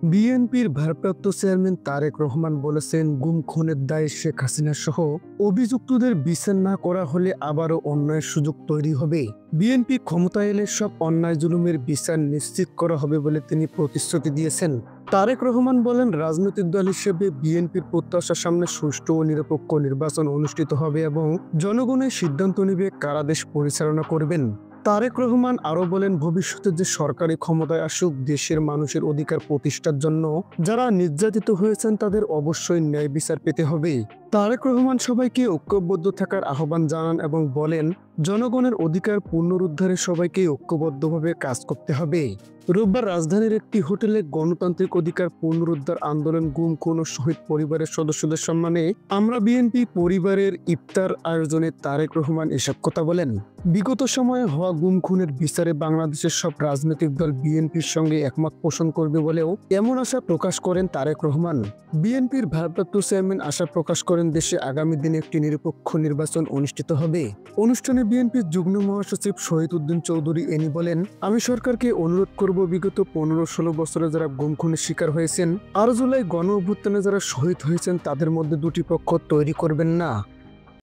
বিএনপির ভারপ্রাপ্ত চেয়ারম্যান তারেক রহমান বলেছেন, গুম খুনের দায়ে শেখ হাসিনা সহ অভিযুক্তদের বিচার না করা হলে আবারও অন্যায়ের সুযোগ তৈরি হবে। বিএনপি ক্ষমতায় এলে সব অন্যায় জুলুমের বিচার নিশ্চিত করা হবে বলে তিনি প্রতিশ্রুতি দিয়েছেন। তারেক রহমান বলেন, রাজনৈতিক দল হিসেবে বিএনপির প্রত্যাশার সামনে সুষ্ঠু ও নিরপেক্ষ নির্বাচন অনুষ্ঠিত হবে এবং জনগণের সিদ্ধান্ত নেবে কারা দেশ পরিচালনা করবেন। তারেক রহমান আরও বলেন, ভবিষ্যতে যে সরকারি ক্ষমতায় আসুক, দেশের মানুষের অধিকার প্রতিষ্ঠার জন্য যারা নির্যাতিত হয়েছেন তাদের অবশ্যই ন্যায় বিচার পেতে হবে। তারেক রহমান সবাইকে ঐক্যবদ্ধ থাকার আহ্বান জানান এবং বলেন, জনগণের অধিকার পুনরুদ্ধারে সবাইকে ঐক্যবদ্ধভাবে কাজ করতে হবে। রোববার রাজধানীর একটি হোটেলে গণতান্ত্রিক অধিকার পুনরুদ্ধার আন্দোলন, গুম খুন ও শহীদ পরিবারের সদস্যদের সম্মানে আমরা বিএনপি পরিবারের ইফতার আয়োজনে তারেক রহমান এসব কথা বলেন। বিগত সময়ে হওয়া গুম খুনের বিচারে বাংলাদেশের সব রাজনৈতিক দল বিএনপির সঙ্গে একমত পোষণ করবে বলেও এমন আশা প্রকাশ করেন তারেক রহমান। বিএনপির ভারপ্রাপ্ত চেয়ারম্যান আশা প্রকাশ করেন, দেশে আগামী দিনে একটি নিরপেক্ষ নির্বাচন অনুষ্ঠিত হবে। অনুষ্ঠানে বিএনপির যুগ্ম মহাসচিব শহীদ উদ্দিন চৌধুরী এনি বলেন, আমি সরকারকে অনুরোধ করব, বিগত 15-16 বছরে যারা গুম খুনের শিকার হয়েছেন আর জুলাই গণ অভ্যুত্থানে যারা শহীদ হয়েছেন তাদের মধ্যে দুটি পক্ষ তৈরি করবেন না।